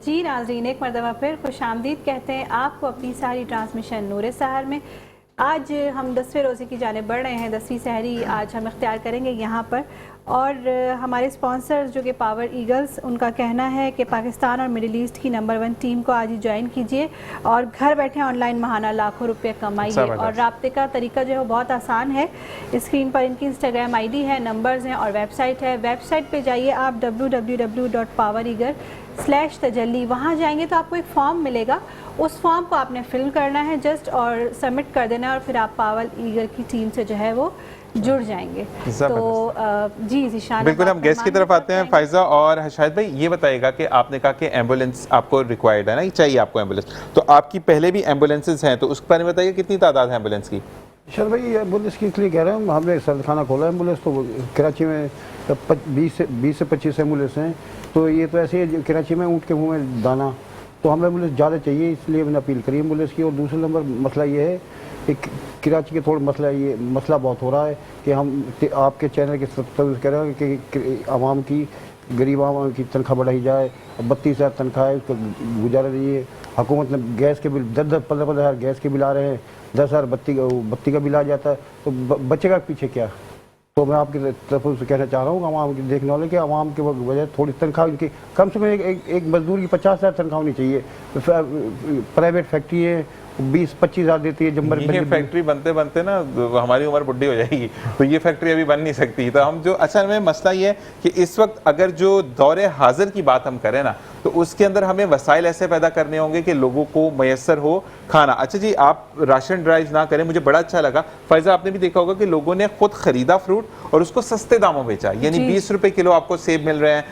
जी नाज़रीन, एक मरतबा फिर खुशामदीद कहते हैं आपको अपनी सारी ट्रांसमिशन नूर सहर में। आज हम 10वें रोज़े की जानिब बढ़ रहे हैं। 10वीं सहरी आज हम इख्तियार करेंगे यहाँ पर, और हमारे स्पॉन्सर्स जो कि पावर ईगल्स, उनका कहना है कि पाकिस्तान और मिडिल ईस्ट की नंबर 1 टीम को आज ही ज्वाइन कीजिए और घर बैठे ऑनलाइन महाना लाखों रुपये कमाइए। और राब्ते का तरीका जो है वो बहुत आसान है। स्क्रीन पर इनकी इंस्टाग्राम आईडी है, नंबर्स हैं और वेबसाइट है। वेबसाइट पे जाइए आप www.powereagle/तजल्ली, वहाँ जाएंगे तो आपको एक फॉर्म मिलेगा। उस फॉर्म को आपने फिल करना है जस्ट, और सबमिट कर देना है, और फिर आप पावर ईगल की टीम से जो है वो जुड़ जाएंगे। तो जी ज़ीशान, बिल्कुल हम गेस्ट की तरफ आते हैं। फायजा और शाहिद भाई, ये बताइएगा कि आपने कहा कि एम्बुलेंस आपको रिक्वायर्ड है ना, चाहिए आपको एम्बुलेंस, तो आपकी पहले भी एम्बुलेंसेज हैं, तो उसके बारे में बताइए कितनी तादाद है एम्बुलेंस की? सर भाई एम्बुलेंस की इसलिए कह रहा हूँ, हमने सरदखाना खोला एम्बुलेंस, तो कराची में 20 से 25 एम्बुलेंस हैं। तो ये तो ऐसे ही कराची में ऊँट के मुँह में दाना, तो हमें एम्बुलेंस ज़्यादा चाहिए, इसलिए मैंने अपील करी एम्बुलेंस की। और दूसरा नंबर मसला ये है कि कराची के थोड़ा मसला बहुत हो रहा है कि हम आपके चैनल के सब कह रहे हैं कि आवाम की, गरीब आवाम की तनख्वाह बढ़ाई जाए। 32,000 तनख्वाह है, उसको गुजारा दीजिए। हुकूमत ने गैस के बिल 10-15 हज़ार गैस के बिल आ रहे हैं, 10,000 बत्ती का बिल आ जाता है, तो बचेगा पीछे क्या? तो मैं आपकी तरफ से कहना चाह रहा हूँ आवाम की देखने वाले कि आवाम के वजह थोड़ी तनख्वाह उनकी कम से कम एक मजदूर की 50,000 तनख्वाह होनी चाहिए। प्राइवेट फैक्ट्री है 20-25 हज़ार देती है। जम्बर ये फैक्ट्री बनते बनते ना हमारी उम्र बुढ़ी हो जाएगी, तो ये फैक्ट्री अभी बन नहीं सकती। तो हम जो असल में मसला ये है कि इस वक्त अगर जो दौरे हाजिर की बात हम करें ना, तो उसके अंदर हमें वसाइल ऐसे पैदा करने होंगे कि लोगों को मैसर हो खाना। अच्छा जी, आप राशन ड्राइव ना करें, मुझे बड़ा अच्छा लगा। फैजा, आपने भी देखा होगा कि लोगों ने खुद खरीदा फ्रूट और उसको सस्ते दामों बेचा, यानी 20 रुपए किलो आपको सेब मिल रहे हैं,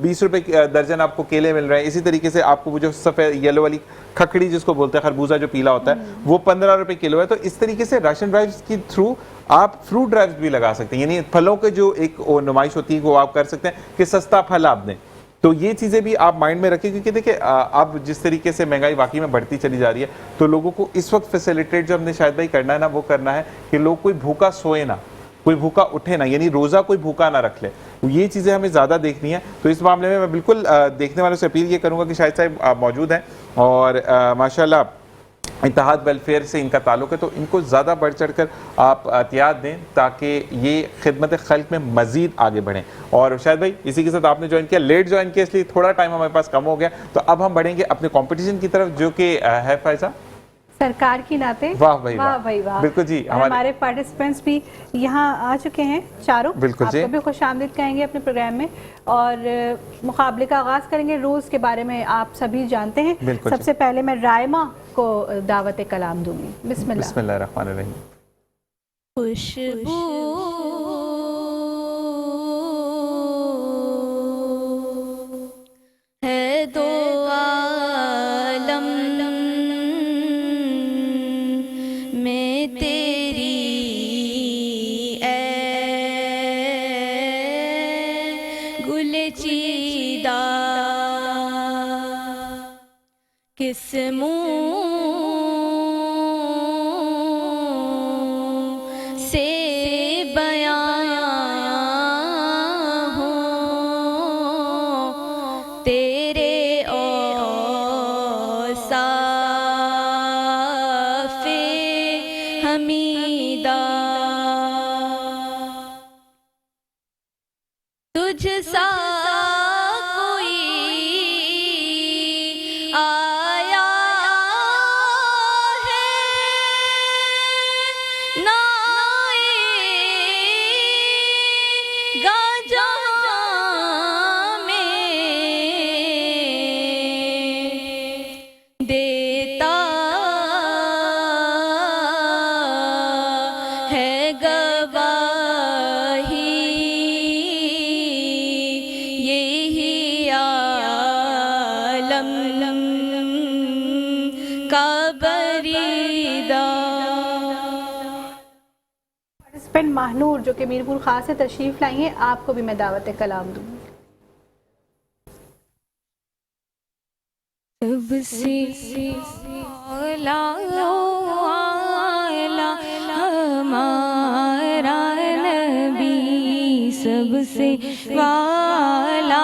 20 रुपए दर्जन आपको केले मिल रहे हैं। इसी तरीके से आपको वो जो सफेद येलो वाली खकड़ी जिसको बोलते हैं, खरबूजा जो पीला होता है, वो 15 रुपए किलो है। तो इस तरीके से राशन ड्राइव के थ्रू आप फ्रूट ड्राइव भी लगा सकते हैं, यानी फलों के जो एक नुमाइश होती है वो आप कर सकते हैं कि सस्ता फल आप दें। तो ये चीज़ें भी आप माइंड में रखें, क्योंकि देखिए अब जिस तरीके से महंगाई वाकई में बढ़ती चली जा रही है, तो लोगों को इस वक्त फैसिलिटेट जो हमने शायद भाई करना है ना, वो करना है कि लोग कोई भूखा सोए ना, कोई भूखा उठे ना, यानी रोज़ा कोई भूखा ना रख ले। तो ये चीज़ें हमें ज़्यादा देखनी है। तो इस मामले में मैं बिल्कुल देखने वालों से अपील ये करूँगा कि शायद साहब मौजूद हैं और माशाल्लाह इत्तेहाद वेलफेयर से इनका ताल्लुक है, तो इनको ज़्यादा बढ़ चढ़ कर आप एहतियात दें ताकि ये खिदमत खल्क में मज़ीद आगे बढ़ें। और शायद भाई इसी के साथ आपने ज्वाइन किया, लेट ज्वाइन किया, इसलिए थोड़ा टाइम हमारे पास कम हो गया। तो अब हम बढ़ेंगे अपने कंपटीशन की तरफ, जो कि है फैजा सरकार की नाते। वाह भाई वाह भाई वाह, बिल्कुल जी। हमारे पार्टिसिपेंट्स भी यहाँ आ चुके हैं चारों, बिल्कुल जी, आपको भी खुशामदीद कहेंगे अपने प्रोग्राम में। और मुकाबले का आगाज करेंगे। रूल्स के बारे में आप सभी जानते हैं। सबसे पहले मैं रायमा को दावत कलाम दूंगी। बिस्मिल्लाहिर्रहमानिर्रहीम। खुशबू है दो आलम में तेरी गुले चीदा किस मुँह से बयां हो तेरे औसाफ़े हमीदा। तुझ सा कोई आया है ना आएगा जहाँ में, देता है गवाही यही आलम का बरीदा। पार्टिसिपेंट महानूर जो कि मीरपुर खास से तशरीफ लाई हैं, आपको भी मैं दावत कलाम दूंगी। सबसे आला हमारा नबी, सबसे वाला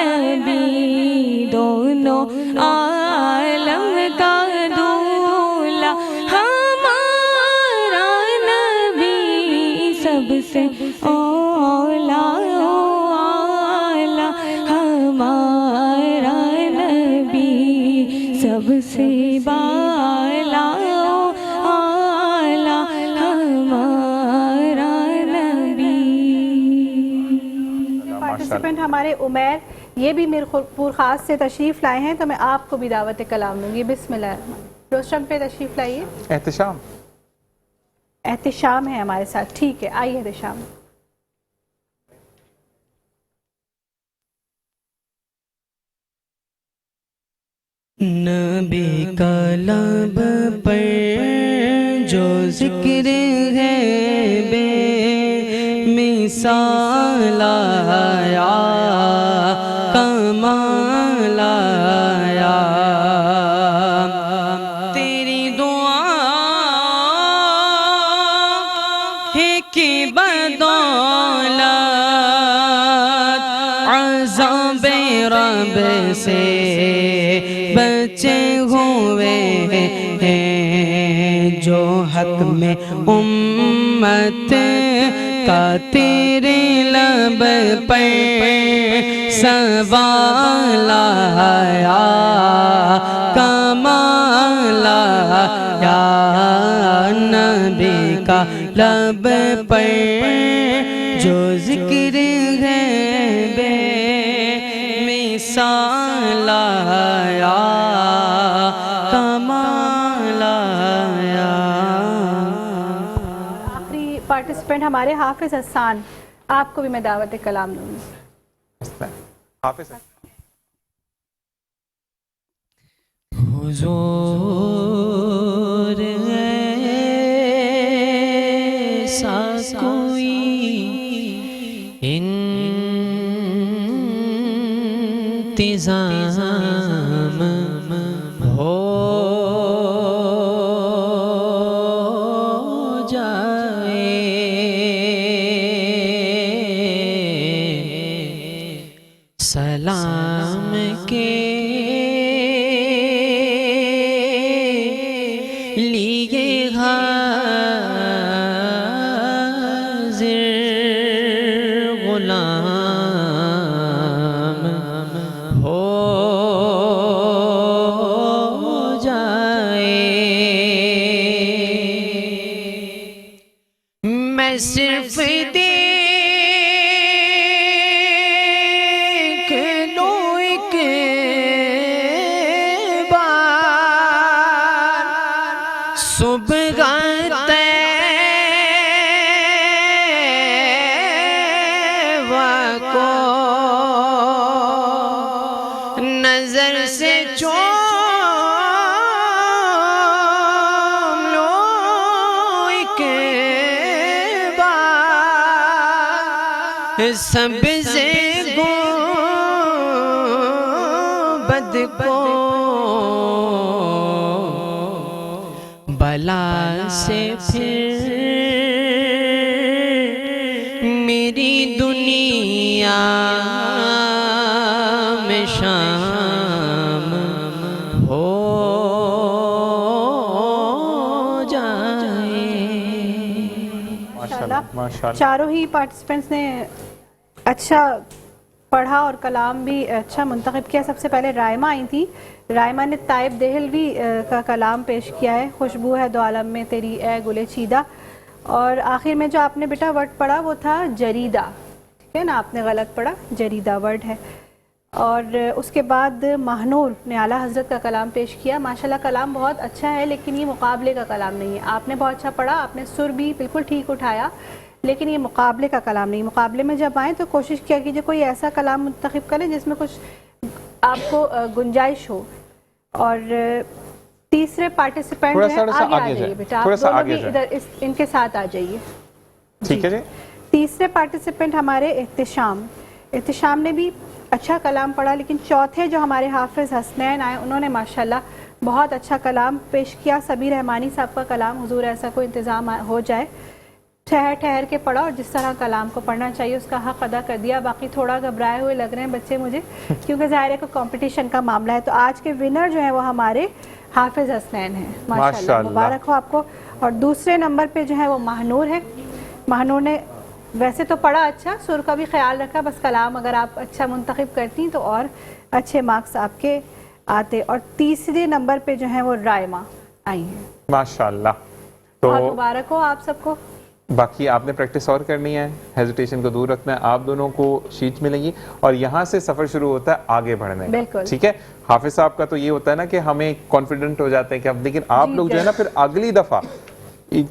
नबी दोनों आलम का दूल्हा हमारा नबी सबसे औला आला हमारा नबी सबसे बाला आला हमारा नबी। पार्टिसिपेंट हमारे उमैर ये भी मीरपुर खास से तशरीफ़ लाए हैं, तो मैं आपको भी दावत कलाम दूंगी। बिस्मिल्लाह। रोस्टम पे तशरीफ़ लाइए। एहतशाम एहतशाम है हमारे साथ, ठीक है, आइए एहतशाम। नबी का लब पर जो जिक्र है बे मिसाल आया कमाल आया तेरी दुआ है कि बदौलत अज़ाब रब से बचे हुए हैं जो हक में उम्मत का तेरे लब पर सवाल आया कमाल आया नबी का लब पर जो जिक्र है बे मिसाल आया कमाल आया। आखिरी पार्टिसिपेंट हमारे हाफिज हसन, आपको भी मैं दावत कलाम दूंगी। हाफिज हुजूर ऐसा कोई इंतज़ाम हो जाए सलाम के लिए हाज़िर गुलाम हो जाए मैं सिर्फ देख लूं एक बार सुबह तैवा को नजर से चूम लो एक बार सबसे गुंबद को बला से फिर मेरी दुनिया में शाम हो जाए। माशाल्लाह चारों ही पार्टिसिपेंट्स ने अच्छा पढ़ा और कलाम भी अच्छा मुंतखब किया। सबसे पहले रायमा आई थी, रायमा ने ताइब देहलवी का कलाम पेश किया है, खुशबू है दो आलम में तेरी ए गुले चीदा। और आखिर में जो आपने बेटा वर्ड पढ़ा वो था जरीदा, ठीक है ना, आपने गलत पढ़ा, जरीदा वर्ड है। और उसके बाद महनूर ने आला हज़रत का कलाम पेश किया। माशाल्लाह कलाम बहुत अच्छा है, लेकिन ये मुकाबले का कलाम नहीं है। आपने बहुत अच्छा पढ़ा, आपने सुर भी बिल्कुल ठीक उठाया, लेकिन ये मुकाबले का कलाम नहीं। मुकाबले में जब आए तो कोशिश किया कीजिए कोई ऐसा कलाम मुंतखब करें जिसमें कुछ आपको गुंजाइश हो। और तीसरे पार्टिसिपेंट हैं, आगे आ जाइए बेटा, आप दोनों भी इधर इनके साथ आ जाइए, ठीक है जी। तीसरे पार्टिसिपेंट हमारे एहतशाम, एहतशाम ने भी अच्छा कलाम पढ़ा, लेकिन चौथे जो हमारे हाफिज हसनैन आए उन्होंने माशाल्लाह बहुत अच्छा कलाम पेश किया। सबीर रहमानी साहब का कलाम, हुजूर ऐसा कोई इंतज़ाम हो जाए ठहर ठहर के पढ़ा और जिस तरह कलाम को पढ़ना चाहिए उसका हक अदा कर दिया। बाकी थोड़ा घबराए हुए लग रहे हैं बच्चे मुझे क्योंकि ज़ाहिर है कि कंपटीशन का मामला है। तो आज के विनर जो है वो हमारे हाफिज हसनैन हैं, माशाल्लाह, मुबारक हो आपको। और दूसरे नंबर पे जो है वो महानूर है। महानूर ने वैसे तो पढ़ा अच्छा, सुर का भी ख्याल रखा, बस कलाम अगर आप अच्छा मुंतखब करती तो और अच्छे मार्क्स आपके आते। और तीसरे नंबर पे जो है वो रायमा आई हैं, माशाल्लाह। तो बहुत मुबारक हो आप सबको। बाकी आपने प्रैक्टिस और करनी है, हेजिटेशन को दूर रखना है। आप दोनों को शीट मिलेंगी और यहाँ से सफर शुरू होता है आगे बढ़ने का। बिल्कुल। ठीक है, हाफिज साहब का तो ये होता है ना कि हमें कॉन्फिडेंट हो जाते हैं कि अब, लेकिन आप लोग जो है ना फिर अगली दफा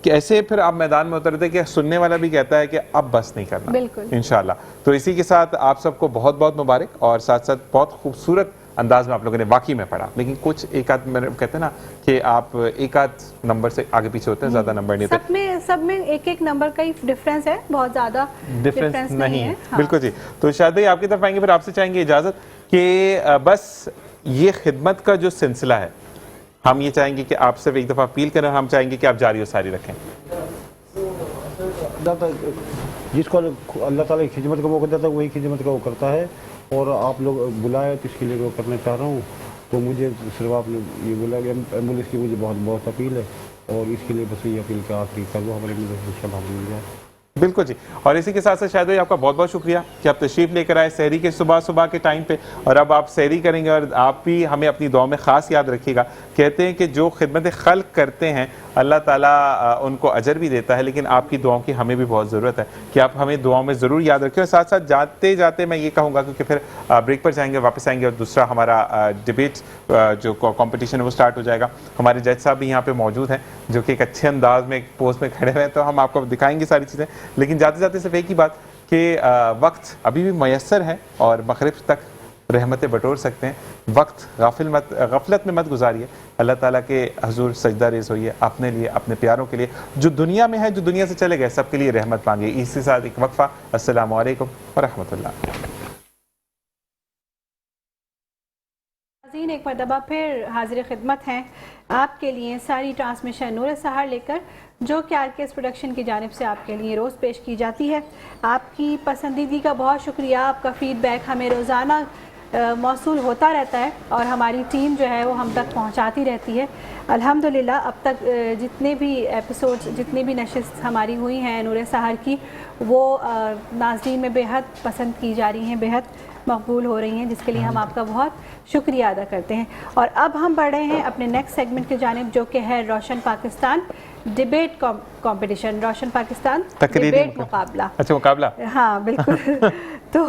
कैसे फिर आप मैदान में उतरते कि सुनने वाला भी कहता है कि अब बस नहीं करना। बिल्कुल इंशाल्लाह। तो इसी के साथ आप सबको बहुत बहुत मुबारक और साथ साथ बहुत खूबसूरत अंदाज में आप लोगों ने वाकई में पढ़ा। लेकिन कुछ एक आध कहते हैं ना कि आप एक आध नंबर से आगे पीछे होते हैं, ज्यादा नंबर नहीं होते। सब में एक एक नंबर का ही डिफरेंस है, बहुत ज्यादा डिफरेंस नहीं है। हाँ। बिल्कुल जी। तो शायद भाई आपकी तरफ आएंगे, फिर आपसे चाहेंगे इजाजत कि बस ये खिदमत का जो सिलसिला है हम ये चाहेंगे कि आप सिर्फ एक दफा अपील करें, हम चाहेंगे कि आप जारी और सारी रखें। जिसको अल्लाह ताला की खिदमत का मौका देता है वही खिदमत का वो करता है। और आप लोग बुलाए तो इसके लिए वो करना चाह रहा हूँ। तो मुझे सिर्फ आपने ये बोला कि एम्बुलेंस की मुझे बहुत बहुत अपील है और इसके लिए बस ये अपील का आखिरी कर दो हमारे इंशाल्लाह मिल जाए। बिल्कुल जी। और इसी के साथ साथ शायद भाई आपका बहुत बहुत शुक्रिया कि आप तशरीफ़ लेकर आए सहरी के सुबह के टाइम पे, और अब आप सहरी करेंगे और आप भी हमें अपनी दुआ में ख़ास याद रखिएगा। कहते हैं कि जो खिदमत खल्क करते हैं अल्लाह ताला उनको अजर भी देता है, लेकिन आपकी दुआओं की हमें भी बहुत ज़रूरत है कि आप हमें दुआओं में ज़रूर याद रखें। और साथ साथ जाते जाते मैं ये कहूँगा, क्योंकि फिर ब्रेक पर जाएंगे, वापस आएंगे और दूसरा हमारा डिबेट जो कॉम्पिटिशन है वो स्टार्ट हो जाएगा। हमारे जज साहब भी यहाँ पर मौजूद हैं जो कि एक अच्छे अंदाज में एक पोस्ट में खड़े हुए हैं, तो हम आपको दिखाएंगे सारी चीज़ें। लेकिन जाते जाते सिर्फ एक ही बात कि वक्त अभी भी मैसर है और मगरिब तक रहमतें बटोर सकते हैं। वक्त गफलत में मत गुजारिए, अल्लाह ताला के हजूर सजदा रेज़ होइए, अपने लिए, अपने प्यारों के लिए, जो दुनिया में है, जो दुनिया से चले गए, सबके लिए रहमत मांगिए। इसी साथ एक वक्फा। अस्सलामु अलैकुम व रहमतुल्लाह। एक मरतबा फिर हाजिर खिदमत हैं आपके लिए सारी ट्रांसमिशन नूर सहर लेकर, जो कि आरकेएस प्रोडक्शन की जानिब से आपके लिए रोज़ पेश की जाती है। आपकी पसंदीदी का बहुत शुक्रिया, आपका फ़ीडबैक हमें रोज़ाना मौसूल होता रहता है और हमारी टीम जो है वो हम तक पहुंचाती रहती है। अल्हम्दुलिल्लाह अब तक जितने भी एपिसोड्स, जितनी भी नशिस्त हमारी हुई हैं नूर सहर की, वो नाज़रीन में बेहद पसंद की जा रही हैं, बेहद मकबूल हो रही हैं, जिसके लिए हम आपका बहुत शुक्रिया अदा करते हैं। और अब हम बढ़ रहे हैं अपने नेक्स्ट सेगमेंट की जानिब, जो कि है रोशन पाकिस्तान डिबेट कंपटीशन, रोशन पाकिस्तान डिबेट मुकाबला। अच्छा, मुकाबला, हाँ बिल्कुल। तो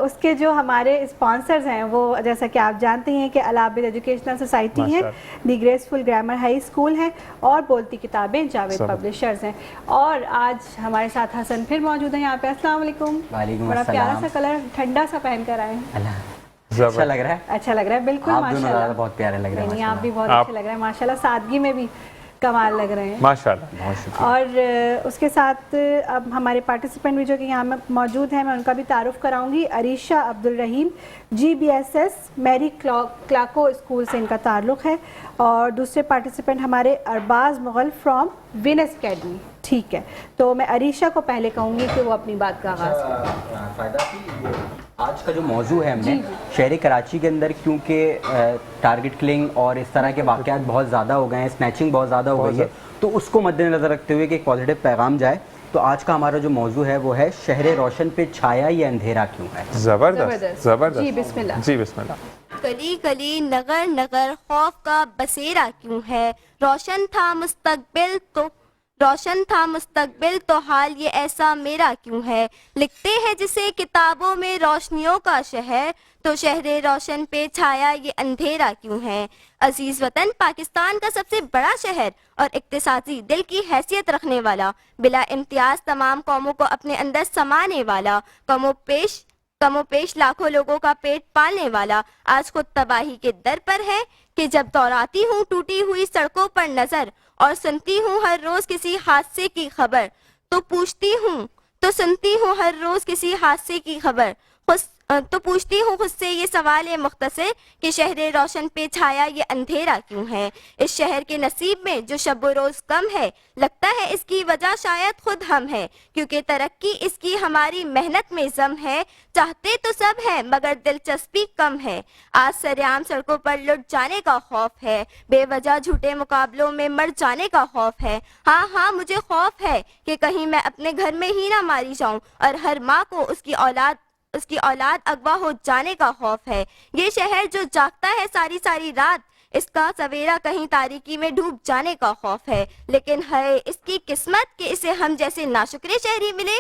उसके जो हमारे स्पॉन्सर्स हैं वो जैसा कि आप जानते हैं कि अलाबिद एजुकेशनल सोसाइटी है, दी ग्रेसफुल ग्रामर हाई स्कूल है और बोलती किताबें जावेद पब्लिशर्स हैं। और आज हमारे साथ हसन फिर मौजूद हैं यहाँ पे। अस्सलाम वालेकुम। बड़ा प्यारा सा कलर ठंडा सा पहन कर आए हैं, अच्छा लग रहा है। अच्छा लग रहा है, बिल्कुल माशाल्लाह, बहुत प्यारे लग रहे हैं। आप भी बहुत अच्छे लग रहे हैं माशाल्लाह, सादगी में भी कमाल लग रहे हैं माशाल्लाह। बहुत शुक्रिया। और उसके साथ अब हमारे पार्टिसिपेंट भी जो कि यहाँ में मौजूद हैं, मैं उनका भी तारुफ कराऊंगी। Arisha Abdul Rahim GBSS Mary Colaco school से इनका ताल्लुक़ है। और दूसरे पार्टिसिपेंट हमारे Arbaz Mughal from Venus academy. ठीक है, तो मैं अरीशा को पहले कहूँगी कि वो अपनी बात का आगाज़ करें। आज का जो मौजू है हमने शहर कराची के अंदर, क्योंकि टारगेट किलिंग और इस तरह के वाक़यात बहुत ज़्यादा हो गए हैं, स्नैचिंग बहुत ज़्यादा हो गई है, तो उसको मद्देनज़र रखते हुए कि एक पॉजिटिव पैगाम जाए, तो आज का हमारा जो मौजू है वो है शहर रोशन पे छाया ये अंधेरा क्यों है। जबरदस्त जबरदस्त। जी बिस्मिल्लाह। जी बिस्मिल्लाह। गली गली नगर नगर खौफ का बसेरा क्यों है, रोशन था मुस्तकबिल तो हाल ये ऐसा मेरा क्यों है। लिखते हैं जिसे किताबों में रोशनियों का शहर, तो शहरे रोशन पे छाया ये अंधेरा क्यों है। अजीज वतन पाकिस्तान का सबसे बड़ा शहर और इक्तिसादी दिल की हैसियत रखने वाला, बिला इम्तियाज तमाम कौमों को अपने अंदर समाने वाला, कमोपेश लाखों लोगों का पेट पालने वाला, आज खुद तबाही के दर पर है कि जब दौड़ाती हूँ टूटी हुई सड़कों पर नजर और सुनती हूँ हर रोज किसी हादसे की खबर, तो पूछती हूँ तो सुनती हूँ हर रोज किसी हादसे की खबर। तो पूछती हूँ खुद से ये सवाल है मुख्तसर कि शहर रोशन पे छाया ये अंधेरा क्यों है। इस शहर के नसीब में जो शब रोज कम है, लगता है इसकी वजह शायद खुद हम है, क्योंकि तरक्की इसकी हमारी मेहनत में जम है। चाहते तो सब है मगर दिलचस्पी कम है। आज सरेआम सड़कों पर लुट जाने का खौफ है, बेवजह झूठे मुकाबलों में मर जाने का खौफ है। हाँ हाँ मुझे खौफ है कि कहीं मैं अपने घर में ही ना मारी जाऊं, और हर माँ को उसकी औलाद अगवा हो जाने का खौफ है। ये शहर जो जागता है सारी सारी रात, इसका सवेरा कहीं तारीकी में डूब जाने का खौफ है। लेकिन है इसकी किस्मत कि इसे हम जैसे नाशुक्रे शहरी मिले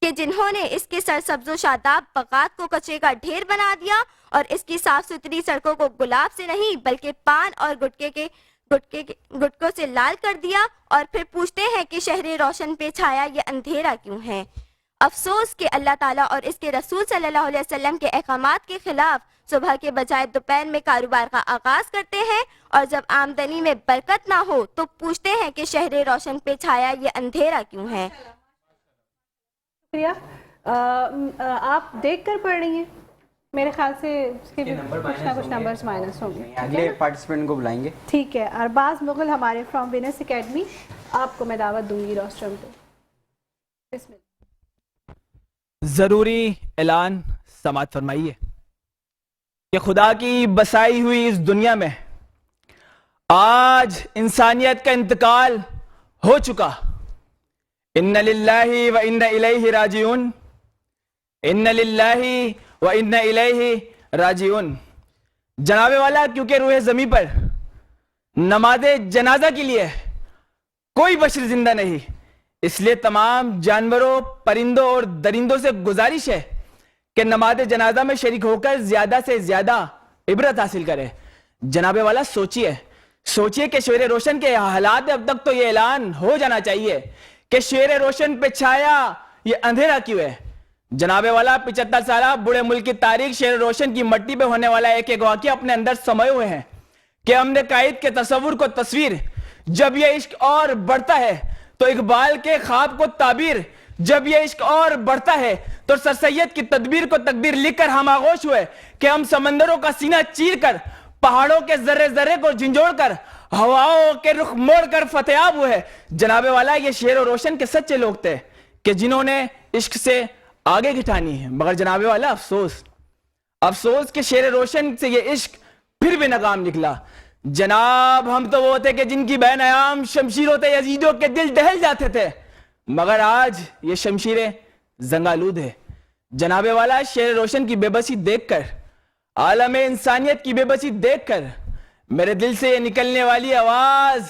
कि जिन्होंने इसके सरसब्जो शादाब बगात को कचरे का ढेर बना दिया और इसकी साफ सुथरी सड़कों को गुलाब से नहीं बल्कि पान और गुटकों से लाल कर दिया। और फिर पूछते हैं कि शहर रोशन पे छाया ये अंधेरा क्यों है। अफसोस कि अल्लाह ताला और इसके रसूल सल्लल्लाहु अलैहि वसल्लम के अहकामात के खिलाफ सुबह के बजाय दोपहर में कारोबार का आगाज करते हैं, और जब आमदनी में बरकत ना हो तो पूछते हैं कि शहर रोशन पे छाया ये अंधेरा क्यों है। शुक्रिया। आप देख कर पढ़ रही हैं, मेरे ख्याल से इसके भी कुछ ना कुछ नंबर्स माइनस होंगे। अगले पार्टिसिपेंट को बुलाएंगे। ठीक है। अरबाज मुगल हमारे फ्रॉम विनर्स एकेडमी, आपको मैं दावत दूंगी रोस्ट्रम पे। बिस्मिल्लाह। जरूरी ऐलान समाअत फरमाइए कि खुदा की बसाई हुई इस दुनिया में आज इंसानियत का इंतकाल हो चुका। इन्ना लिल्लाहि व इन्ना इलैहि राजिऊन, इन्ना लिल्लाहि व इन्ना इलैहि राजिऊन। जनाबे वाला क्योंकि रूह ज़मी पर नमाज़े जनाजा के लिए कोई बशर जिंदा नहीं, इसलिए तमाम जानवरों, परिंदों और दरिंदों से गुजारिश है कि नमाज़े जनाजा में शरीक होकर ज्यादा से ज्यादा इबरत हासिल करें। जनाबे वाला सोचिए कि शेर रोशन के हालात अब तक तो ये ऐलान हो जाना चाहिए कि शेर रोशन पे छाया ये अंधेरा क्यों है। जनाबे वाला 75 साल बूढ़े मुल्क की तारीख शेर रोशन की मट्टी पे होने वाला एक एक वाक़या अपने अंदर समाये हुए हैं कि हमने कायद के तस्वुर को तस्वीर, जब ये इश्क और बढ़ता है तो इकबाल के ख्वाब को ताबीर, जब ये इश्क और बढ़ता है तो सर सैयद की तदबीर को तकदीर लिखकर हम आगोश हुए कि हम समंदरों का सीना चीर कर, पहाड़ों के जर्रे जर्रे को झिंझोड़ कर, हवाओं के रुख मोड़ कर फतेहाब हुए। जनाबे वाला ये शेर और रोशन के सच्चे लोग थे कि जिन्होंने इश्क से आगे की ठानी है। मगर जनाबे वाला अफसोस कि शेर रोशन से ये इश्क फिर भी नाकाम निकला। जनाब हम तो वो थे कि जिनकी बैन आयाम शमशीरों से यजीदों के दिल दहल जाते थे, मगर आज ये शमशीरें जंगालूद है। जनाबे वाला शेर रोशन की बेबसी देखकर, आलम इंसानियत की बेबसी देखकर मेरे दिल से ये निकलने वाली आवाज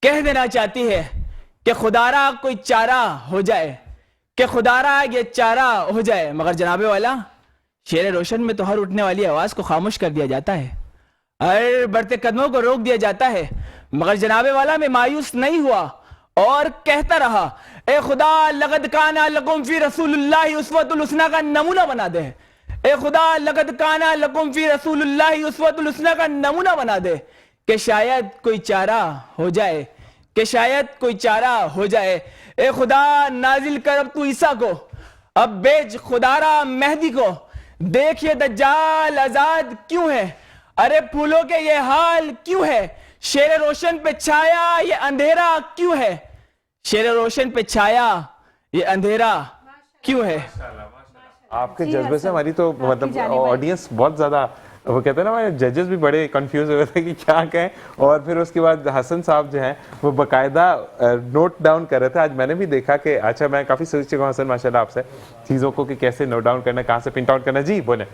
कह देना चाहती है कि खुदारा कोई चारा हो जाए, कि खुदारा ये चारा हो जाए। मगर जनाबे वाला शेर रोशन में तो हर उठने वाली आवाज को खामोश कर दिया जाता है, हर बढ़ते कदमों को रोक दिया जाता है। मगर जनाबे वाला मैं मायूस नहीं हुआ और कहता रहा, ए खुदा लगद काना लकुम फी रसूलुल्लाहि उस्वतुल हुस्ना का नमूना बना दे। ए खुदा लगद काना लकुम फी रसूलुल्लाहि उस्वतुल हुस्ना का नमूना बना दे कि शायद कोई चारा हो जाए, कि शायद कोई चारा हो जाए। ए खुदा नाजिल कर अब तू ईसा को, अब बेच खुदारा मेहदी को। देखिए दज्जाल आजाद क्यों है, अरे फूलों के ये हाल क्यों है। शेर रोशन पे छाया ये अंधेरा क्यों है, शेर रोशन पे छाया ये अंधेरा क्यों है। आपके जज्बे से हमारी तो मतलब ऑडियंस बहुत ज्यादा, वो कहते हैं ना, हमारे जजेस भी बड़े कंफ्यूज हुए थे कि क्या कहें। और फिर उसके बाद हसन साहब जो हैं वो बाकायदा नोट डाउन कर रहे थे। आज मैंने भी देखा कि अच्छा, मैं काफ़ी सोच चुका हूँ हसन माशाल्लाह आपसे चीज़ों को कि कैसे नोट डाउन करना, कहाँ से प्रिंट आउट करना। जी बोले।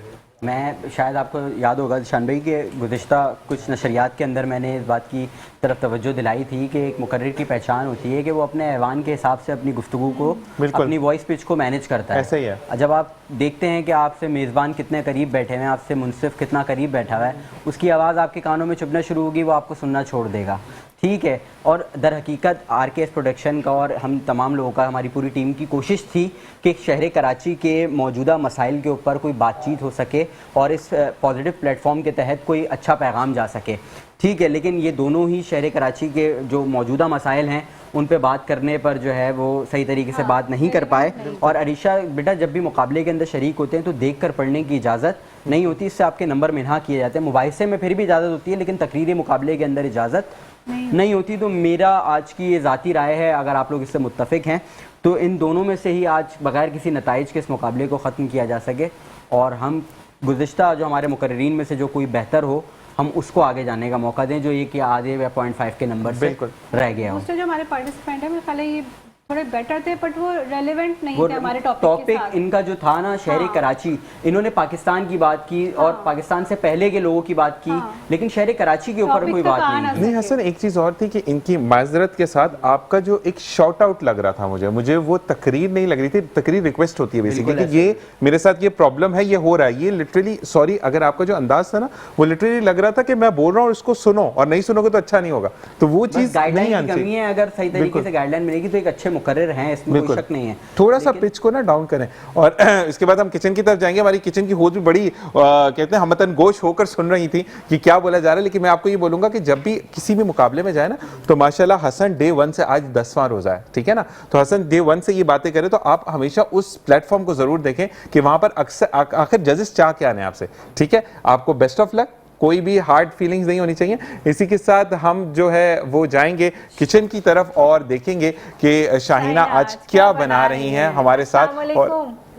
मैं शायद आपको याद होगा शान भाई के गुज़िश्ता कुछ नशरियात के अंदर मैंने इस बात की तरफ तवज्जो दिलाई थी कि एक मुकर्रिर की पहचान होती है कि वो अपने ऐवान के हिसाब से अपनी गुफ्तगू को, अपनी वॉइस पिच को मैनेज करता है। ऐसा ही है। जब आप देखते हैं कि आपसे मेज़बान कितने करीब बैठे हुए हैं, आपसे मुनसिफ कितना करीब बैठा हुआ है, उसकी आवाज़ आपके कानों में चुभना शुरू होगी, वो आपको सुनना छोड़ देगा। ठीक है। और दर हकीकत RKS प्रोडक्शन का और हम तमाम लोगों का, हमारी पूरी टीम की कोशिश थी कि शहर कराची के मौजूदा मसाइल के ऊपर कोई बातचीत हो सके और इस पॉजिटिव प्लेटफॉर्म के तहत कोई अच्छा पैगाम जा सके, ठीक है। लेकिन ये दोनों ही शहर कराची के जो मौजूदा मसाइल हैं उन पे बात करने पर जो है वो सही तरीके से बात नहीं कर पाए। और अरीशा बेटा, जब भी मुकाबले के अंदर शरीक होते हैं तो देख कर पढ़ने की इजाज़त नहीं होती, इससे आपके नंबर मिन्हा किए जाते हैं। मुबाहिसे में फिर भी इजाज़त होती है, लेकिन तकरीरी मुकाबले के अंदर इजाज़त नहीं होती। तो मेरा आज की ये ज़ाती राय है, अगर आप लोग इससे मुत्तफ़िक हैं तो इन दोनों में से ही आज बगैर किसी नताइज के इस मुकाबले को ख़त्म किया जा सके और हम गुज़िश्ता जो हमारे मुकर्रीन में से जो कोई बेहतर हो हम उसको आगे जाने का मौका दें, जो ये कि आधे या 0.5 के नंबर से रह गया हो। दूसरे जो हमारे पार्टिसिपेंट हैं मेरे ख्याल है ये थोड़े बेटर थे, बट वो रेलेवेंट नहीं थे हमारे टॉपिक इनका जो था ना शहर कराची, इन्होंने पाकिस्तान की बात की और पाकिस्तान से पहले के लोगों की बात की, लेकिन शहर कराची के ऊपर कोई बात नहीं। हसन, एक चीज और थी कि इनकी माजरत के साथ आपका जो एक शॉर्ट आउट लग रहा था, मुझे वो तकरीर नहीं लग रही थी। तकरीर रिक्वेस्ट होती है बेसिकली कि ये मेरे साथ ये प्रॉब्लम है, ये हो रहा है, ये लिटरली सॉरी अगर आपका जो अंदाज था ना वो लिटरली लग रहा था कि मैं बोल रहा हूँ इसको सुनो और नहीं सुनोगे तो अच्छा नहीं होगा। तो वो चीज गाइडलाइन की कमी है, अगर सही तरीके से गाइडलाइन मिलेगी तो एक अच्छे मुकर्रर हैं, इसमें कोई शक नहीं है। थोड़ा सा पिच को ना डाउन करें। और इसके बाद हम किचन की तरफ जाएंगे। हमारी किचन की होस्ट भी बड़ी कहते हैं हमतन गोश होकर सुन रही थी कि क्या बोला जा रहा है। लेकिन मैं आपको ये बोलूंगा कि जब भी किसी भी मुकाबले में जाए ना तो माशाल्लाह हसन डे 1 से आज 10वां रोजा है, ठीक है ना। तो हसन डे 1 से ये बातें करें तो आप हमेशा उस प्लेटफॉर्म को जरूर देखें कि वहां पर अक्सर आखिर जजेस चाह क्या है आपसे, ठीक है। आपको बेस्ट ऑफ लक, कोई भी हार्ड फीलिंग्स नहीं होनी चाहिए। इसी के साथ हम जो है वो जाएंगे किचन की तरफ और देखेंगे कि शाहीना आज क्या बना रही हैं हमारे साथ।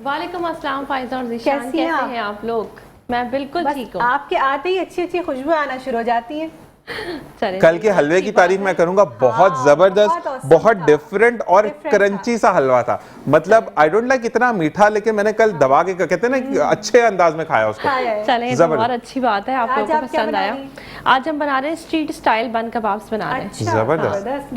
वालेकुम अस्सलाम फायजा और ज़ीशान, कैसे हैं आप लोग? मैं बिल्कुल ठीक हूँ। आपके आते ही अच्छी अच्छी खुशबू आना शुरू हो जाती है। कल के हलवे की तारीफ मैं करूंगा, बहुत जबरदस्त, बहुत डिफरेंट और क्रंची सा हलवा था। मतलब आई डोंट लाइक इतना मीठा, लेकिन मैंने कल दबा के कहते हैं ना अच्छे अंदाज में खाया उसको। चलें, बहुत अच्छी बात है, आप लोगों को पसंद आया। आज हम बना रहे हैं स्ट्रीट स्टाइल बन कबाब्स बना रहे हैं। जबरदस्त,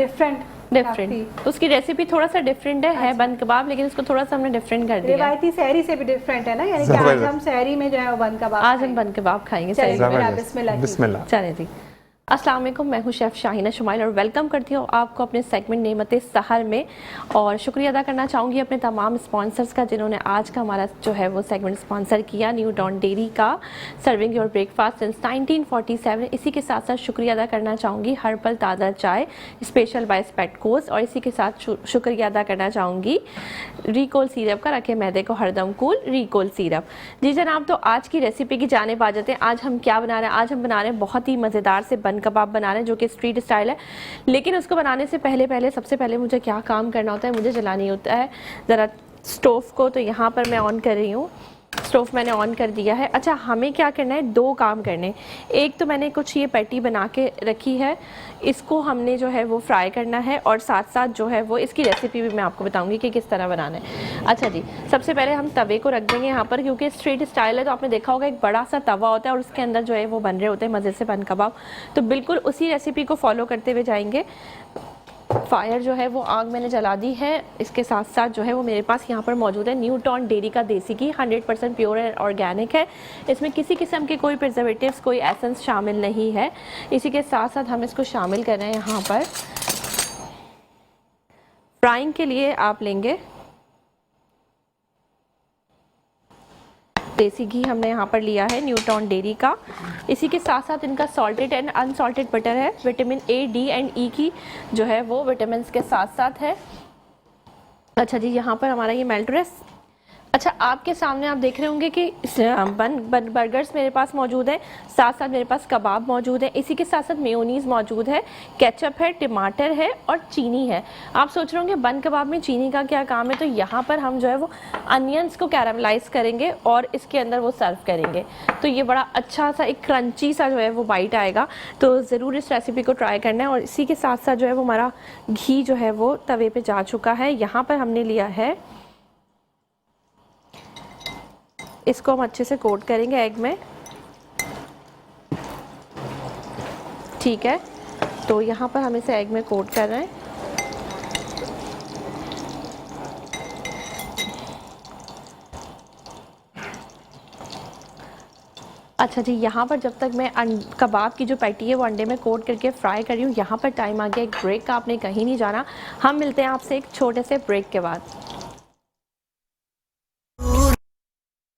डिफरेंट। उसकी रेसिपी थोड़ा सा डिफरेंट है बन कबाब, लेकिन उसको थोड़ा सा हमने डिफरेंट कर दिया। रिवायती सहरी से भी डिफरेंट है ना, यानी कि आज हम सहरी में जो है बन कबाब, आज हम बन कबाब खाएंगे। बिस्मिल्लाह। चलें जी। अस्सलाम वालेकुम, मैं हूँ शेफ़ शाहीना शुमाइल और वेलकम करती हूँ आपको अपने सेगमेंट नेमते सहर में। और शुक्रिया अदा करना चाहूँगी अपने तमाम स्पॉन्सर्स का जिन्होंने आज का हमारा जो है वो सेगमेंट स्पॉन्सर किया। न्यू डॉन डेयरी का, सर्विंग योर ब्रेकफास्ट सिंस 1947। इसी के साथ साथ शुक्रिया अदा करना चाहूँगी हर्बल ताज़ा चाय स्पेशल बाय स्पेटकोस। और इसी के साथ शुक्रिया अदा करना चाहूँगी रिकोल सिरप का, रखे मैदे को हरदम कूल रिकोल सिरप। जी जनाब, तो आज की रेसिपी की जानिब आ जाते हैं। आज हम क्या बना रहे हैं? आज हम बना रहे हैं बहुत ही मज़ेदार से बन कबाब बना रहे हैं, जो कि स्ट्रीट स्टाइल है। लेकिन उसको बनाने से सबसे पहले मुझे क्या काम करना होता है? मुझे जलानी होता है ज़रा स्टोव को। तो यहाँ पर मैं ऑन कर रही हूँ, स्टोव मैंने ऑन कर दिया है। अच्छा, हमें क्या करना है? 2 काम करने। एक तो मैंने कुछ ये पैटी बना के रखी है, इसको हमने जो है वो फ्राई करना है और साथ साथ जो है वो इसकी रेसिपी भी मैं आपको बताऊंगी कि किस तरह बनाना है। अच्छा जी, सबसे पहले हम तवे को रख देंगे यहाँ पर, क्योंकि स्ट्रीट स्टाइल है तो आपने देखा होगा एक बड़ा सा तवा होता है और उसके अंदर जो है वो बन रहे होते हैं मज़े से बन कबाब। तो बिल्कुल उसी रेसिपी को फॉलो करते हुए जाएंगे। फायर जो है वो आग मैंने जला दी है। इसके साथ साथ जो है वो मेरे पास यहाँ पर मौजूद है न्यू डॉन डेयरी का देसी घी, 100% प्योर एंड ऑर्गेनिक है। इसमें किसी किस्म के कोई प्रिजर्वेटिव्स, कोई एसेंस शामिल नहीं है। इसी के साथ साथ हम इसको शामिल कर रहे हैं यहाँ पर। फ्राइंग के लिए आप लेंगे देसी घी, हमने यहाँ पर लिया है न्यू डॉन डेयरी का। इसी के साथ साथ इनका सॉल्टेड एंड अनसॉल्टेड बटर है। Vitamin A, D and E की जो है वो विटामिन के साथ साथ है। अच्छा जी, यहाँ पर हमारा ये मेल्ट हो रहा है। अच्छा, आपके सामने आप देख रहे होंगे कि बर्गर्स मेरे पास मौजूद है, साथ साथ मेरे पास कबाब मौजूद है। इसी के साथ साथ मेयोनीज़ मौजूद है, केचप है, टमाटर है और चीनी है। आप सोच रहे होंगे बन कबाब में चीनी का क्या काम है? तो यहाँ पर हम जो है वो अनियंस को कैरामलाइज करेंगे और इसके अंदर वो सर्व करेंगे। तो ये बड़ा अच्छा सा एक क्रंची सा जो है वो बाइट आएगा। तो ज़रूर इस रेसिपी को ट्राई करना है। और इसी के साथ साथ जो है वो हमारा घी जो है वो तवे पर जा चुका है। यहाँ पर हमने लिया है, इसको हम अच्छे से कोट करेंगे एग में, ठीक है। तो यहाँ पर हम इसे एग में कोट कर रहे हैं। अच्छा जी, यहाँ पर जब तक मैं कबाब की जो पैटी है वो अंडे में कोट करके फ्राई कर रही हूँ, यहाँ पर टाइम आ गया एक ब्रेक का। आपने कहीं नहीं जाना, हम मिलते हैं आपसे एक छोटे से ब्रेक के बाद।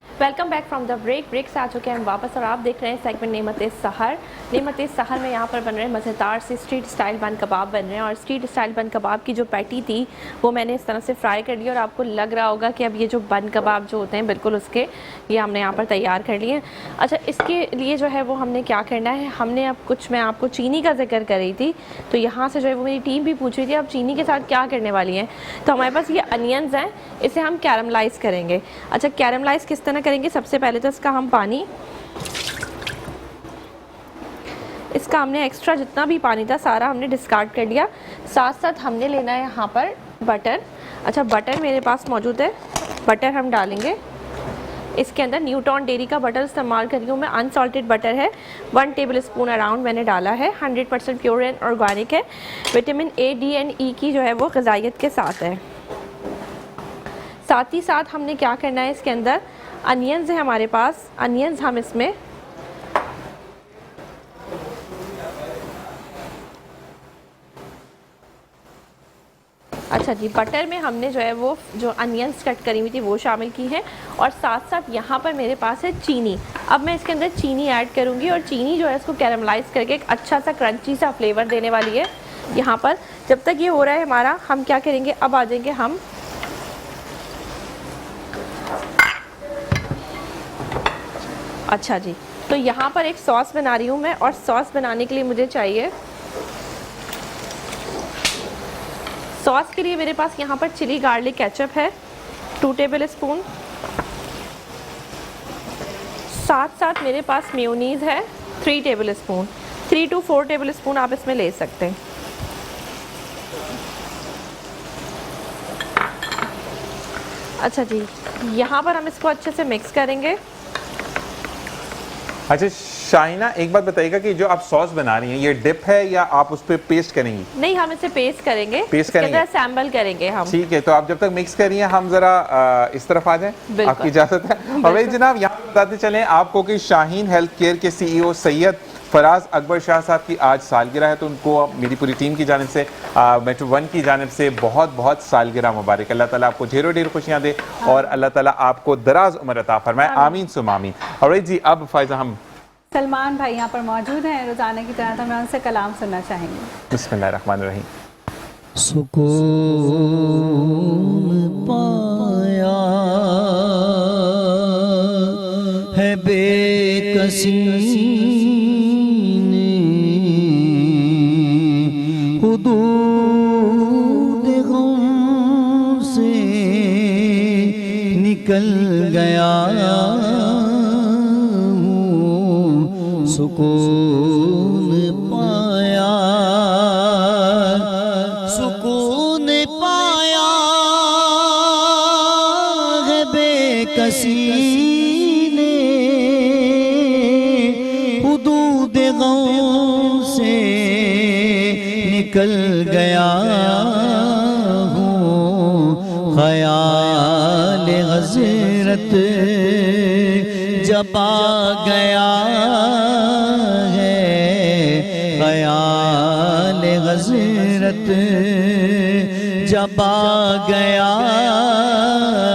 Welcome back from the break से आ चुके हैं हम वापस और आप देख रहे हैं सेगमेंट नेमत सहर। नेमत सहर में यहाँ पर बन रहे हैं मज़ेदार से स्ट्रीट स्टाइल बन कबाब बन रहे हैं। और स्ट्रीट स्टाइल बन कबाब की जो पैटी थी वो मैंने इस तरह से फ्राई कर ली और आपको लग रहा होगा कि अब ये जो बन कबाब जो होते हैं बिल्कुल उसके ये हमने यहाँ पर तैयार कर लिए हैं। अच्छा, इसके लिए जो है वो हमने क्या करना है, हमने अब कुछ, मैं आपको चीनी का जिक्र कर रही थी तो यहाँ से जो है वो मेरी टीम भी पूछ रही थी अब चीनी के साथ क्या करने वाली हैं। तो हमारे पास ये अनियंस हैं, इसे हम कैरमलाइज़ करेंगे। अच्छा, कैरमलाइज़ किस तरह करेंगे, सबसे पहले तो इसका हम पानी, इसका हमने एक्स्ट्रा जितना भी पानी था सारा हमने डिस्कार्ड कर लिया। साथ साथ हमने लेना है यहाँ पर बटर। अच्छा, बटर मेरे पास मौजूद है, बटर हम डालेंगे इसके अंदर। न्यूटॉन डेयरी का बटर इस्तेमाल कर रही हूँ मैं, अनसॉल्टेड बटर है, 1 टेबल स्पून अराउंड मैंने डाला है। 100% प्योर एंड ऑर्गेनिक है। विटामिन ए, डी एंड ई की जो है वो ग़िज़ाइयत के साथ है। साथ ही साथ हमने क्या करना है, इसके अंदर अनियंस है हमारे पास, अनियंस हम इसमें अच्छा जी, बटर में हमने जो है वो जो अनियंस कट करी हुई थी वो शामिल की है। और साथ साथ यहाँ पर मेरे पास है चीनी। अब मैं इसके अंदर चीनी ऐड करूँगी और चीनी जो है इसको कैरमलाइज़ करके एक अच्छा सा क्रंची सा फ्लेवर देने वाली है। यहाँ पर जब तक ये हो रहा है हमारा, हम क्या करेंगे, अब आ जाएंगे हम अच्छा जी, तो यहाँ पर एक सॉस बना रही हूँ मैं और सॉस बनाने के लिए मुझे चाहिए, सॉस के लिए मेरे पास यहाँ पर चिली गार्लिक केचप है 2 टेबल स्पून। साथ साथ मेरे पास मेयोनीज़ है 3 table spoon, 3 to 4 table spoon आप इसमें ले सकते हैं। अच्छा जी, यहाँ पर हम इसको अच्छे से मिक्स करेंगे। अच्छा शाहिना, एक बात बताइएगा कि जो आप सॉस बना रही हैं ये डिप है या आप उस पर पेस्ट करेंगी? नहीं, हम इसे पेस्ट करेंगे, पेस्ट करेंगे, सैम्बल करेंगे हम। ठीक है, तो आप जब तक मिक्स कर रही हैं हम जरा इस तरफ आ जाएं, आपकी इजाजत है। और भाई जनाब यहाँ बताते चलें आपको कि शाहीन हेल्थ केयर के CEO सैयद फराज अकबर शाह साहब की आज सालगिरह है, तो उनको मेरी पूरी टीम की जानिब से, मेट्रो 1 की जानिब से बहुत बहुत सालगिरह मुबारक। अल्लाह ताला आपको ढेरों ढेर खुशियाँ दे और अल्लाह ताला आपको दराज उम्र अता फरमाए, आमीन सुम आमीन। और जी अब फायजा हम सलमान भाई यहाँ पर मौजूद हैं रोज़ाना की तरह, तो मैं उनसे कलाम सुनना चाहेंगे। बिस्मिल्लाहिर्रहमानिर्रहीम। सुकून पाया है बेकसी ने, हुदूद गम से निकल गया, सुकून पाया, सुकून पाया है बेकसी ने, हुदूद गम से निकल गया हूँ, ख़याल हज़रत जब आ गया है, ख़याल हज़रत जब आ गया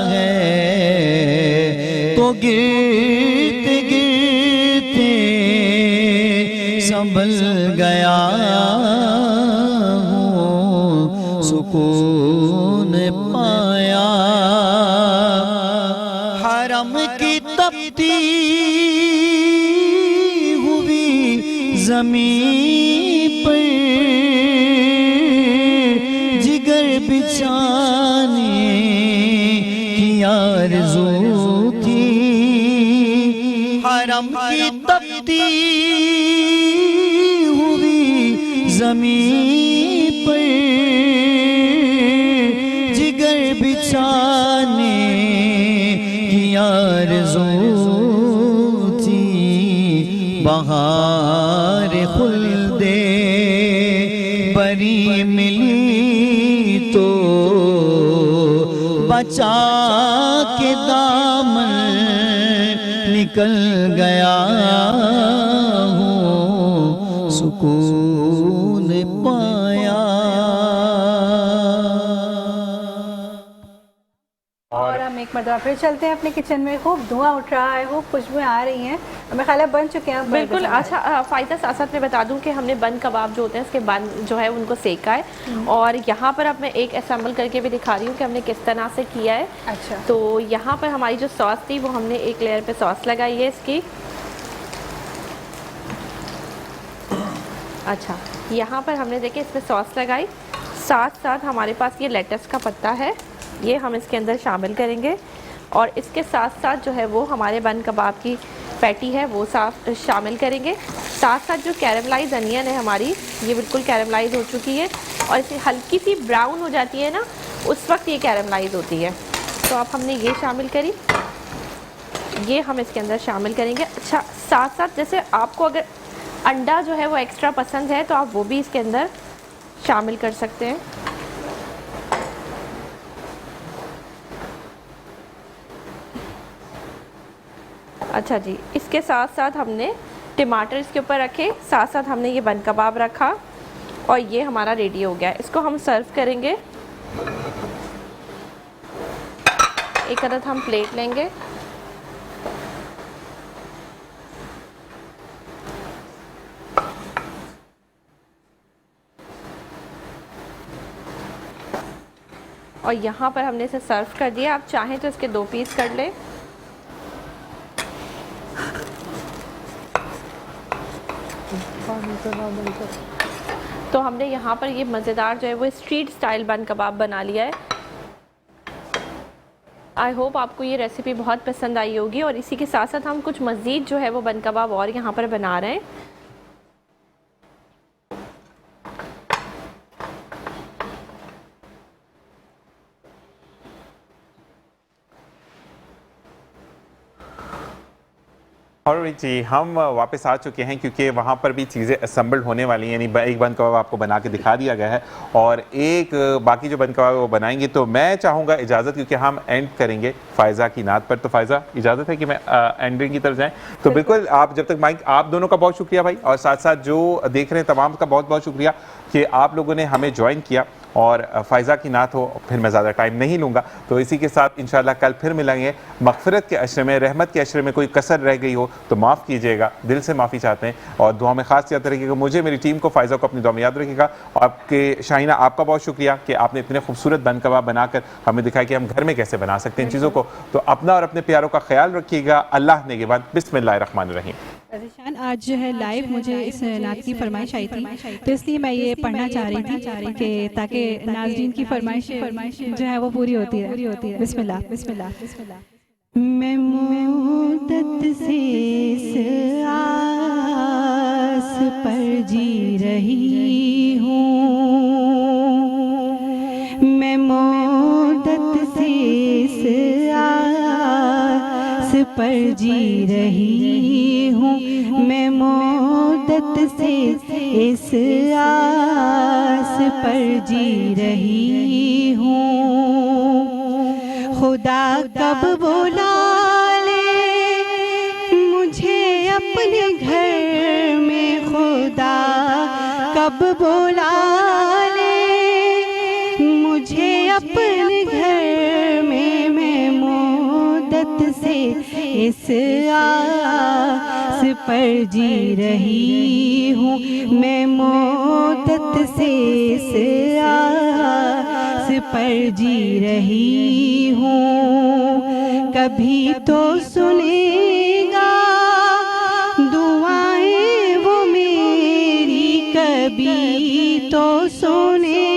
है, तो गिरते गिरते संभल गया हूँ, सुकून पाया। हरम की तपती हुई ज़मीन पर जिगर बिछाने की आरज़ू थी, हरम की तपती हुई ज़मीन पर जिगर बिछाने की आरज़ू थी, बहार खुल्दे बरी मिली तो बचा के दामन निकल गया हूँ, सुकून पाया। और हम एक मरतबा फिर चलते हैं अपने किचन में। खूब धुआं उठ रहा है, खूब खुशबुएं आ रही हैं, हमें ख्याल है बन चुके हैं। बिल्कुल। अच्छा फ़ायदा, साथ साथ मैं बता दूं कि हमने बन कबाब जो होते हैं उसके बन जो है उनको सेका है, और यहाँ पर अब मैं एक असेंबल करके भी दिखा रही हूँ कि हमने किस तरह से किया है। अच्छा, तो यहाँ पर हमारी जो सॉस थी वो हमने एक लेयर पे सॉस लगाई है इसकी। अच्छा, यहाँ पर हमने देखिए इसमें सॉस लगाई, साथ साथ हमारे पास ये लेटस का पत्ता है, ये हम इसके अंदर शामिल करेंगे, और इसके साथ साथ जो है वो हमारे बन कबाब की पैटी है वो शामिल करेंगे। साथ साथ जो कैरमलाइज अनियन है हमारी, ये बिल्कुल कैरमलाइज हो चुकी है, और इसे हल्की सी ब्राउन हो जाती है ना, उस वक्त ये कैरमलाइज होती है। तो अब हमने ये शामिल करी, ये हम इसके अंदर शामिल करेंगे। अच्छा, साथ साथ जैसे आपको अगर अंडा जो है वो एक्स्ट्रा पसंद है तो आप वो भी इसके अंदर शामिल कर सकते हैं। अच्छा जी, इसके साथ साथ हमने टमाटर इसके ऊपर रखे, साथ साथ हमने ये बन कबाब रखा, और ये हमारा रेडी हो गया। इसको हम सर्व करेंगे। एक अदद हम प्लेट लेंगे, और यहाँ पर हमने इसे सर्व कर दिया। आप चाहें तो इसके 2 पीस कर लें। तो हमने यहाँ पर ये मज़ेदार जो है वो स्ट्रीट स्टाइल बन कबाब बना लिया है। आई होप आपको ये रेसिपी बहुत पसंद आई होगी, और इसी के साथ साथ हम कुछ मज़ीद जो है वो बन कबाब और यहाँ पर बना रहे हैं। और जी हम वापस आ चुके हैं, क्योंकि वहाँ पर भी चीज़ें असम्बल्ड होने वाली हैं। यानी एक बन कबाब आपको बना के दिखा दिया गया है, और एक बाकी जो बन कबाब वो बनाएंगे। तो मैं चाहूँगा इजाज़त, क्योंकि हम एंड करेंगे फ़ायज़ा की नात पर। तो फ़ायज़ा, इजाज़त है कि मैं एंडिंग की तरफ जाएँ? तो बिल्कुल, आप जब तक माइक, आप दोनों का बहुत शुक्रिया भाई, और साथ साथ जो देख रहे हैं तमाम का बहुत बहुत शुक्रिया कि आप लोगों ने हमें ज्वाइन किया। और फ़ायज़ा की नात हो, फिर मैं ज़्यादा टाइम नहीं लूँगा। तो इसी के साथ इंशाल्लाह कल फिर मिलेंगे मग़फ़िरत के अशरे में, रहमत के अशरे में कोई कसर रह गई हो तो माफ़ कीजिएगा, दिल से माफ़ी चाहते हैं। और दुआ में ख़ास याद रखिएगा मुझे, मेरी टीम को, फ़ायज़ा को अपनी दुआ में याद रखिएगा। आपके शाहीना, आपका बहुत शुक्रिया कि आपने इतने खूबसूरत बन कबाब बनाकर हमें दिखाया कि हम घर में कैसे बना सकते हैं इन चीज़ों को। तो अपना और अपने प्यारों का ख्याल रखिएगा। अल्लाह ने के बाद बिस्मिल्लाहिर्रहमानिर्रहीम। अज़ीज़ान, आज जो है लाइव मुझे इस नात की फरमाइश आई थी, तो इसलिए मैं ये पढ़ना चाह रही थी कि ताकि नाज़रीन की फरमाइश जो है वो पूरी होती है। बिस्मिल्लाह बिस्मिल्लाह बिस्मिल्लाह। मैं मुद्दत से इस आस पर जी रही हूँ, मैं मुद्दत से इस आस पर जी रही हूँ, मैं मुद्दत से इस आस पर जी रही हूँ। खुदा कब बुला ले मुझे अपने घर में, खुदा कब बुला ले मुझे अपने घर में, मैं मुद्दत से इस आस पर जी रही हूँ, मैं मुद्दत से इस आस पर जी रही हूँ। कभी तो सुनेगा दुआएं वो मेरी, कभी तो सुने